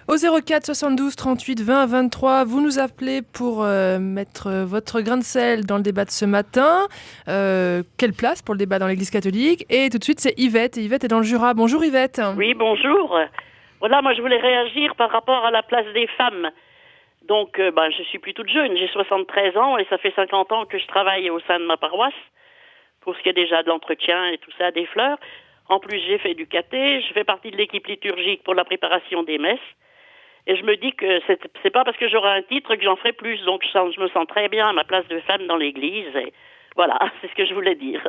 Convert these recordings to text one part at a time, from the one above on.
Au 04 72 38 20 23, vous nous appelez pour mettre votre grain de sel dans le débat de ce matin. Quelle place pour le débat dans l'Église catholique? Et tout de suite, c'est Yvette. Et Yvette est dans le Jura. Bonjour Yvette. Oui, bonjour. Voilà, moi je voulais réagir par rapport à la place des femmes. Donc, je suis plus toute jeune, j'ai 73 ans et ça fait 50 ans que je travaille au sein de ma paroisse, pour ce qui est déjà de l'entretien et tout ça, des fleurs. En plus, j'ai fait du caté, je fais partie de l'équipe liturgique pour la préparation des messes. Et je me dis que c'est pas parce que j'aurai un titre que j'en ferai plus. Donc je me sens très bien à ma place de femme dans l'église. Et voilà, c'est ce que je voulais dire.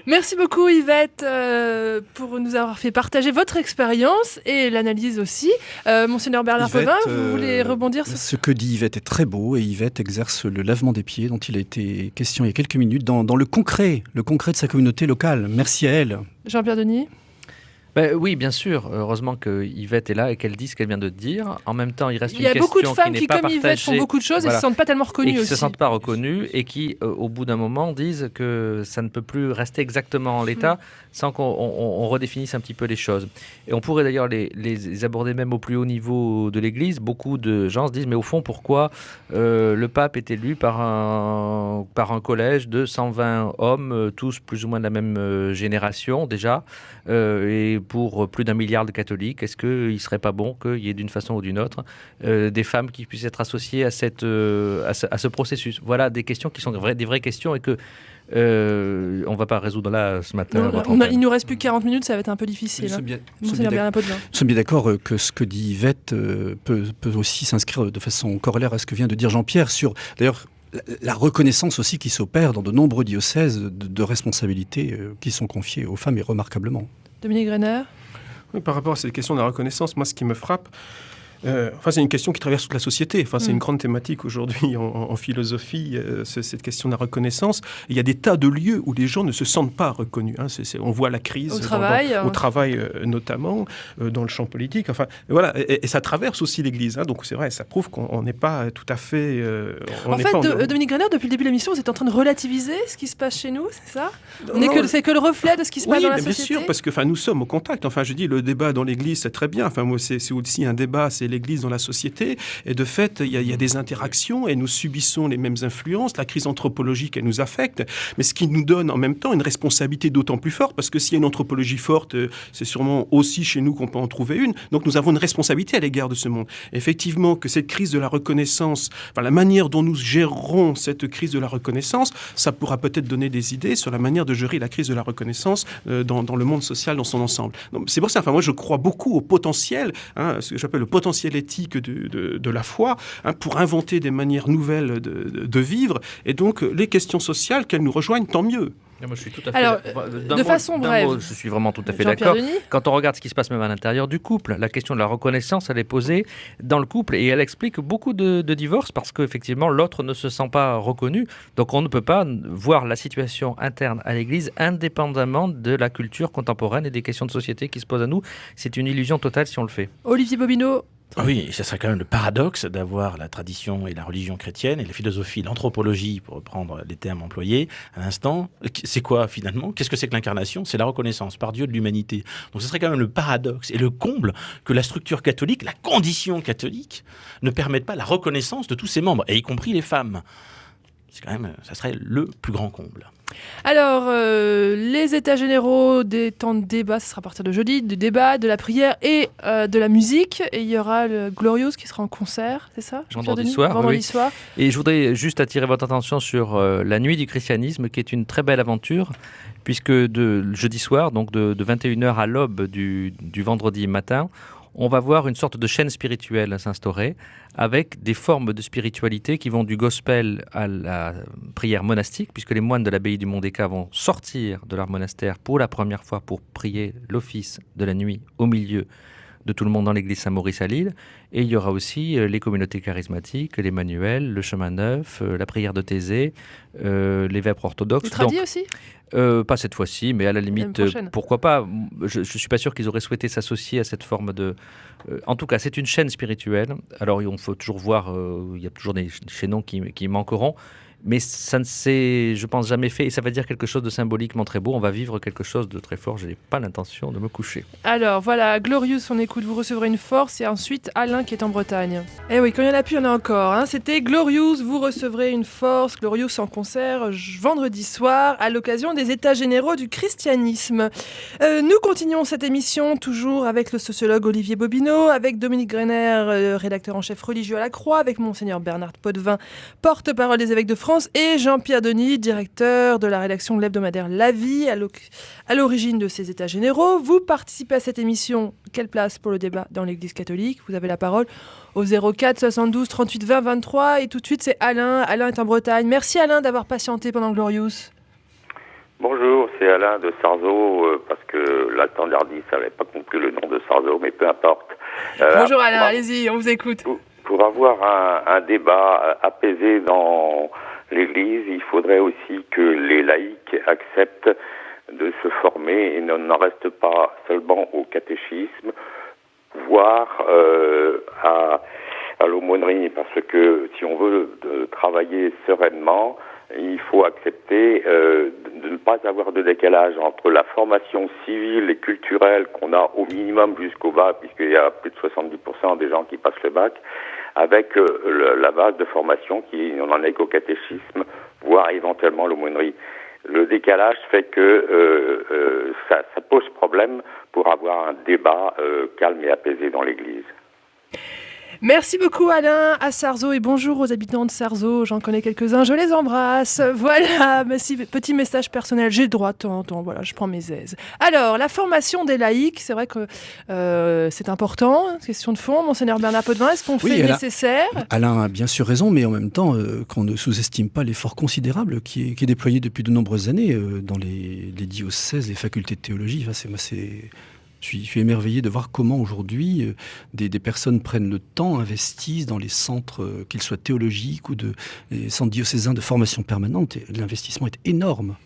Merci beaucoup Yvette pour nous avoir fait partager votre expérience et l'analyse aussi. Monseigneur Bernard Pauvin, vous voulez rebondir sur ce que dit Yvette est très beau, et Yvette exerce le lavement des pieds dont il a été question il y a quelques minutes dans le concret de sa communauté locale. Merci à elle. Jean-Pierre Denis. Oui, bien sûr. Heureusement que Yvette est là et qu'elle dit ce qu'elle vient de dire. En même temps, il reste une question qui n'est pas partagée. Il y a beaucoup de femmes qui, comme Yvette, font beaucoup de choses et ne se sentent pas tellement reconnues aussi. Et qui ne se sentent pas reconnues et qui, au bout d'un moment, disent que ça ne peut plus rester exactement en l'état sans qu'on redéfinisse un petit peu les choses. Et on pourrait d'ailleurs les aborder même au plus haut niveau de l'Église. Beaucoup de gens se disent, mais au fond, pourquoi le pape est élu par un collège de 120 hommes, tous plus ou moins de la même génération déjà, et pour plus d'1 milliard de catholiques? Est-ce qu'il ne serait pas bon qu'il y ait d'une façon ou d'une autre des femmes qui puissent être associées à ce processus? Voilà des questions qui sont des vraies questions et que on ne va pas résoudre là ce matin. Il nous reste plus que 40 minutes, ça va être un peu difficile. Nous sommes bien d'accord que ce que dit Yvette peut aussi s'inscrire de façon corollaire à ce que vient de dire Jean-Pierre sur, d'ailleurs, la reconnaissance aussi qui s'opère dans de nombreux diocèses de responsabilités qui sont confiées aux femmes, et remarquablement. Dominique Renner. Oui, par rapport à cette question de la reconnaissance, moi ce qui me frappe, c'est une question qui traverse toute la société. C'est une grande thématique aujourd'hui en philosophie, cette question de la reconnaissance. Il y a des tas de lieux où les gens ne se sentent pas reconnus. On voit la crise au travail notamment, dans le champ politique. Voilà, et ça traverse aussi l'Église. Donc c'est vrai, ça prouve qu'on n'est pas tout à fait. Dominique Renner, depuis le début de l'émission, vous êtes en train de relativiser ce qui se passe chez nous, c'est ça? C'est que le reflet de ce qui se passe dans la société. Oui, bien sûr, parce que nous sommes au contact. Je dis, le débat dans l'Église, c'est très bien. Moi, c'est aussi un débat. C'est l'Église dans la société, et de fait il y a des interactions et nous subissons les mêmes influences. La crise anthropologique, elle nous affecte, mais ce qui nous donne en même temps une responsabilité d'autant plus forte, parce que s'il y a une anthropologie forte, c'est sûrement aussi chez nous qu'on peut en trouver une. Donc nous avons une responsabilité à l'égard de ce monde. Effectivement, que cette crise de la reconnaissance, la manière dont nous gérons cette crise de la reconnaissance, ça pourra peut-être donner des idées sur la manière de gérer la crise de la reconnaissance dans le monde social dans son ensemble. Donc, c'est pour ça, moi je crois beaucoup au potentiel, ce que j'appelle le potentiel éthique de la foi, pour inventer des manières nouvelles de vivre, et donc les questions sociales, qu'elles nous rejoignent, tant mieux. Moi, je suis tout à fait façon brève, je suis vraiment tout à fait d'accord. Quand on regarde ce qui se passe même à l'intérieur du couple, la question de la reconnaissance, elle est posée dans le couple, et elle explique beaucoup de divorces, parce qu'effectivement l'autre ne se sent pas reconnu. Donc on ne peut pas voir la situation interne à l'Église indépendamment de la culture contemporaine et des questions de société qui se posent à nous. C'est une illusion totale si on le fait. Olivier Bobineau. Oui, ça serait quand même le paradoxe d'avoir la tradition et la religion chrétienne et la philosophie, l'anthropologie, pour reprendre les termes employés à l'instant. C'est quoi finalement? Qu'est-ce que c'est que l'incarnation? C'est la reconnaissance par Dieu de l'humanité. Donc ce serait quand même le paradoxe et le comble que la structure catholique, la condition catholique, ne permette pas la reconnaissance de tous ses membres, et y compris les femmes. C'est quand même, ça serait le plus grand comble. Alors, les états généraux des temps de débat, ce sera à partir de jeudi, du débat, de la prière et de la musique. Et il y aura le Glorious qui sera en concert, c'est ça? Vendredi soir. Et je voudrais juste attirer votre attention sur la Nuit du christianisme, qui est une très belle aventure, puisque jeudi soir, donc de 21h à l'aube du vendredi matin, on va voir une sorte de chaîne spirituelle s'instaurer, avec des formes de spiritualité qui vont du gospel à la prière monastique, puisque les moines de l'abbaye du Mont-des-Cats vont sortir de leur monastère pour la première fois pour prier l'office de la nuit au milieu de tout le monde dans l'église Saint-Maurice à Lille. Et il y aura aussi les communautés charismatiques, les manuels, le chemin neuf, la prière de Thésée, les vêpres orthodoxes. Les tradis aussi? Pas cette fois-ci, mais à la limite, pourquoi pas. Je ne suis pas sûr qu'ils auraient souhaité s'associer à cette forme de... en tout cas, c'est une chaîne spirituelle. Alors, il faut toujours voir, il y a toujours des chaînons qui manqueront, Mais ça ne s'est, je pense, jamais fait. Et ça va dire quelque chose de symboliquement très beau. On va vivre quelque chose de très fort. Je n'ai pas l'intention de me coucher. Alors voilà, Glorious, on écoute, vous recevrez une force. Et ensuite, Alain qui est en Bretagne. Eh oui, quand il n'y en a plus, il y en a encore. Hein. C'était Glorious, vous recevrez une force. Glorious en concert vendredi soir à l'occasion des États généraux du christianisme. Nous continuons cette émission toujours avec le sociologue Olivier Bobineau, avec Dominique Greiner, rédacteur en chef religieux à la Croix, avec Monseigneur Bernard Potvin, porte-parole des évêques de France, et Jean-Pierre Denis, directeur de la rédaction de l'hebdomadaire La Vie, à l'origine de ces États généraux. Vous participez à cette émission. Quelle place pour le débat dans l'Église catholique? Vous avez la parole au 04 72 38 20 23. Et tout de suite, c'est Alain. Alain est en Bretagne. Merci Alain d'avoir patienté pendant Glorious. Bonjour, c'est Alain de Sarzeau, parce que la standardiste n'avait pas compris le nom de Sarzeau, mais peu importe. Bonjour Alain, allez-y, on vous écoute. Pour avoir un débat apaisé dans l'Église, il faudrait aussi que les laïcs acceptent de se former et n'en restent pas seulement au catéchisme, voire à l'aumônerie, parce que si on veut travailler sereinement, il faut accepter de ne pas avoir de décalage entre la formation civile et culturelle qu'on a au minimum jusqu'au bac, puisqu'il y a plus de 70% des gens qui passent le bac, avec la base de formation qui n'en est qu'au catéchisme, voire éventuellement l'aumônerie. Le décalage fait que ça pose problème pour avoir un débat calme et apaisé dans l'Église. Merci beaucoup Alain à Sarzeau et bonjour aux habitants de Sarzeau, j'en connais quelques-uns, je les embrasse. Voilà, petit message personnel, j'ai le droit de temps en temps, voilà, je prends mes aises. Alors, la formation des laïcs, c'est vrai que c'est important, question de fond. Monseigneur Bernard Potvin, est-ce qu'on fait nécessaire? Alain a bien sûr raison, mais en même temps, qu'on ne sous-estime pas l'effort considérable qui est déployé depuis de nombreuses années dans les diocèses, les facultés de théologie. Enfin, je suis émerveillé de voir comment aujourd'hui des personnes prennent le temps, investissent dans les centres, qu'ils soient théologiques ou les centres diocésains de formation permanente. Et l'investissement est énorme,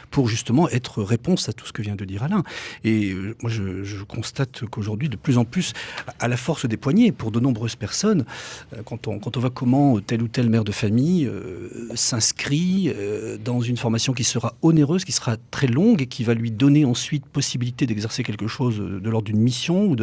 pour justement être réponse à tout ce que vient de dire Alain. Et moi, je constate qu'aujourd'hui, de plus en plus, à la force des poignets, pour de nombreuses personnes, quand on voit comment tel ou tel mère de famille s'inscrit dans une formation qui sera onéreuse, qui sera très longue et qui va lui donner ensuite possibilité d'exercer quelque chose de l'ordre d'une mission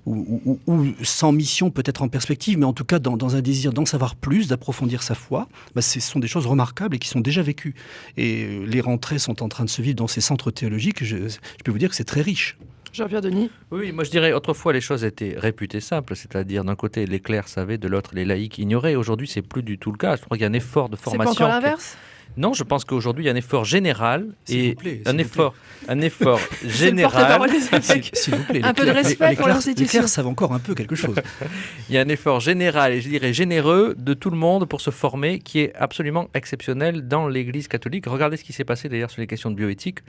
ou sans mission peut-être en perspective, mais en tout cas dans un désir d'en savoir plus, d'approfondir sa foi, ce sont des choses remarquables et qui sont déjà vécues. Et les rentrées sont en train de se vivre dans ces centres théologiques. Je peux vous dire que c'est très riche. Jean-Pierre Denis. Oui, moi je dirais, autrefois les choses étaient réputées simples, c'est-à-dire d'un côté les clercs savaient, de l'autre les laïcs ignoraient. Aujourd'hui, c'est plus du tout le cas. Je crois qu'il y a un effort de formation. C'est pas encore l'inverse ? Non, je pense qu'aujourd'hui, il y a un effort général et un effort général. S'il vous plaît, un peu de respect pour l'institution. Les clercs savent encore un peu quelque chose. Il y a un effort général et je dirais généreux de tout le monde pour se former qui est absolument exceptionnel dans l'Église catholique. Regardez ce qui s'est passé d'ailleurs sur les questions de bioéthique.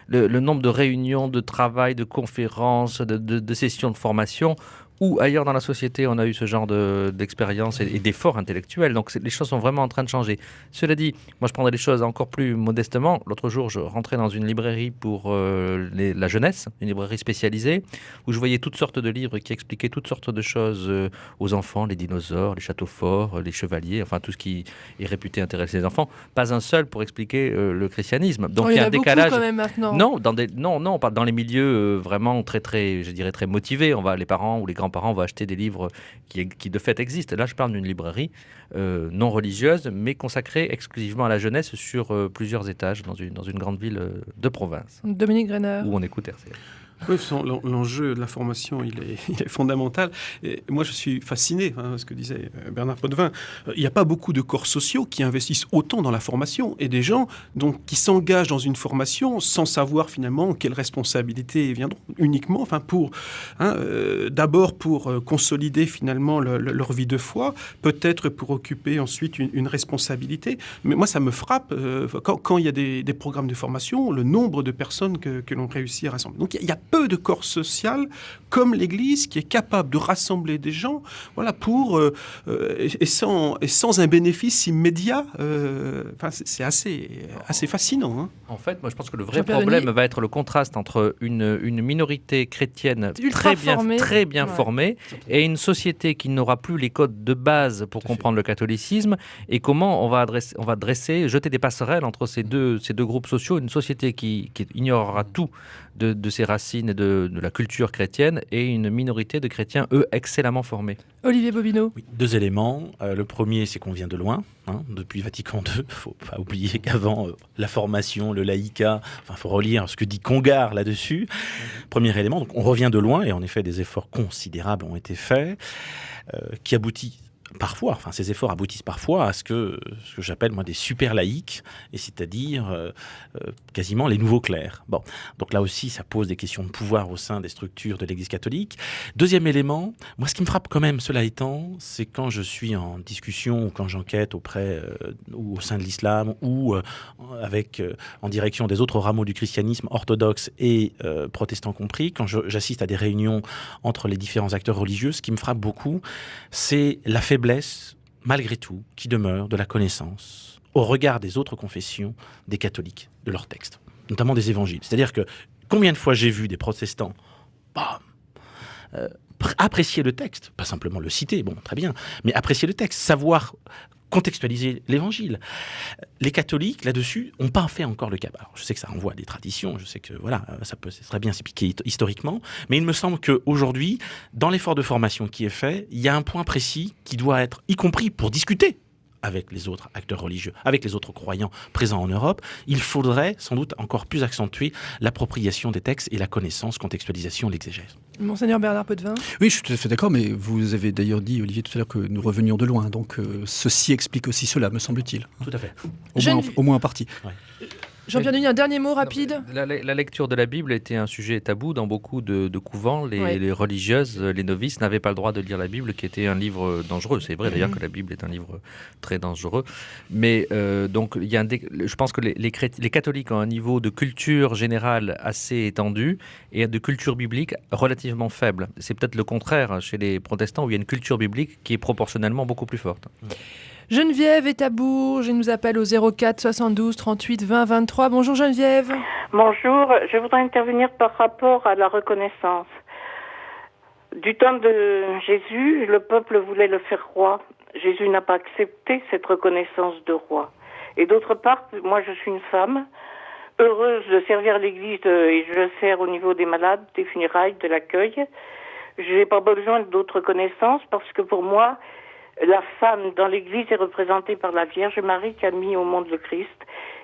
Le nombre de réunions, de travail, de conférences, de sessions de formation où ailleurs dans la société on a eu ce genre d'expérience et d'efforts intellectuels. Donc les choses sont vraiment en train de changer. Cela dit, moi je prendrais les choses encore plus modestement. L'autre jour, je rentrais dans une librairie pour la jeunesse, une librairie spécialisée, où je voyais toutes sortes de livres qui expliquaient toutes sortes de choses aux enfants, les dinosaures, les châteaux forts, les chevaliers, enfin tout ce qui est réputé intéresser les enfants. Pas un seul pour expliquer le christianisme. Donc il y a un décalage. Quand même maintenant. Non, pas dans les milieux vraiment très, je dirais très motivés. Les parents ou les grands-parents vont acheter des livres qui de fait existent. Là, je parle d'une librairie non religieuse, mais consacrée exclusivement à la jeunesse sur plusieurs étages dans une grande ville de province. Dominique Greiner. Où on écoute RCF. Oui, l'enjeu de la formation, il est fondamental. Et moi, je suis fasciné, ce que disait Bernard Potvin. Il n'y a pas beaucoup de corps sociaux qui investissent autant dans la formation et des gens qui s'engagent dans une formation sans savoir finalement quelles responsabilités viendront uniquement, d'abord pour consolider finalement leur vie de foi, peut-être pour occuper ensuite une responsabilité. Mais moi, ça me frappe quand il y a des programmes de formation, le nombre de personnes que l'on réussit à rassembler. Donc, il y a peu de corps social comme l'Église qui est capable de rassembler des gens, voilà, et sans un bénéfice immédiat. C'est assez fascinant. Hein. En fait, moi je pense que le vrai problème va être le contraste entre une minorité chrétienne très bien formée et une société qui n'aura plus les codes de base pour comprendre le catholicisme, et comment on va jeter des passerelles entre ces deux groupes sociaux, une société qui ignorera tout de ses racines et de la culture chrétienne, et une minorité de chrétiens, eux, excellemment formés. Olivier Bobineau. Oui, 2 éléments. Le premier, c'est qu'on vient de loin, depuis Vatican II. Il ne faut pas oublier qu'avant, la formation, le laïcat, il faut relire ce que dit Congar là-dessus. Premier élément, donc on revient de loin, et en effet, des efforts considérables ont été faits, qui aboutit parfois, ces efforts aboutissent parfois à ce que j'appelle moi des super laïcs, et c'est-à-dire quasiment les nouveaux clercs. Bon, donc là aussi, ça pose des questions de pouvoir au sein des structures de l'Église catholique. Deuxième élément, moi, ce qui me frappe quand même, cela étant, c'est quand je suis en discussion ou quand j'enquête auprès ou au sein de l'islam ou en direction des autres rameaux du christianisme, orthodoxe et protestants compris, quand j'assiste à des réunions entre les différents acteurs religieux, ce qui me frappe beaucoup, c'est la faiblesse, malgré tout, qui demeure de la connaissance, au regard des autres confessions, des catholiques, de leurs textes, notamment des évangiles. C'est-à-dire que combien de fois j'ai vu des protestants apprécier le texte, pas simplement le citer, bon, très bien, mais apprécier le texte, savoir contextualiser l'évangile. Les catholiques, là-dessus, n'ont pas fait encore le cap. Alors, je sais que ça renvoie à des traditions, je sais que c'est très bien s'expliquer historiquement, mais il me semble qu'aujourd'hui, dans l'effort de formation qui est fait, il y a un point précis qui doit être, y compris pour discuter avec les autres acteurs religieux, avec les autres croyants présents en Europe, il faudrait sans doute encore plus accentuer l'appropriation des textes et la connaissance, contextualisation, l'exégèse. Monseigneur Bernard Potvin. Oui, je suis tout à fait d'accord, mais vous avez d'ailleurs dit, Olivier, tout à l'heure que nous revenions de loin, donc ceci explique aussi cela, me semble-t-il. Tout à fait. Au moins en partie. Ouais. Jean-Pierre Denis, un dernier mot rapide. La lecture de la Bible était un sujet tabou dans beaucoup de couvents. Les religieuses, les novices n'avaient pas le droit de lire la Bible, qui était un livre dangereux. C'est vrai d'ailleurs que la Bible est un livre très dangereux. Mais donc, je pense que les catholiques ont un niveau de culture générale assez étendu et de culture biblique relativement faible. C'est peut-être le contraire chez les protestants, où il y a une culture biblique qui est proportionnellement beaucoup plus forte. Geneviève est à Bourges, elle nous appelle au 04 72 38 20 23. Bonjour Geneviève. Bonjour, je voudrais intervenir par rapport à la reconnaissance. Du temps de Jésus, le peuple voulait le faire roi. Jésus n'a pas accepté cette reconnaissance de roi. Et d'autre part, moi je suis une femme, heureuse de servir l'Église et je sers au niveau des malades, des funérailles, de l'accueil. Je n'ai pas besoin d'autres connaissances parce que pour moi, la femme dans l'Église est représentée par la Vierge Marie qui a mis au monde le Christ.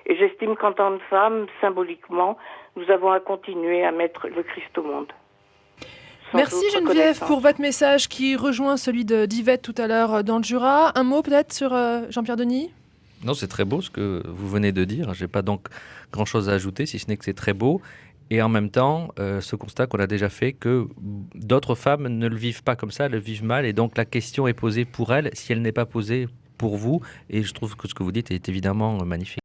Et j'estime qu'en tant que femme, symboliquement, nous avons à continuer à mettre le Christ au monde. Merci Geneviève pour votre message qui rejoint celui d'Yvette tout à l'heure dans le Jura. Un mot peut-être sur Jean-Pierre Denis ? Non, c'est très beau ce que vous venez de dire. Je n'ai pas donc grand-chose à ajouter, si ce n'est que c'est très beau. Et en même temps, ce constat qu'on a déjà fait, que d'autres femmes ne le vivent pas comme ça, le vivent mal. Et donc la question est posée pour elles, si elle n'est pas posée pour vous. Et je trouve que ce que vous dites est évidemment magnifique.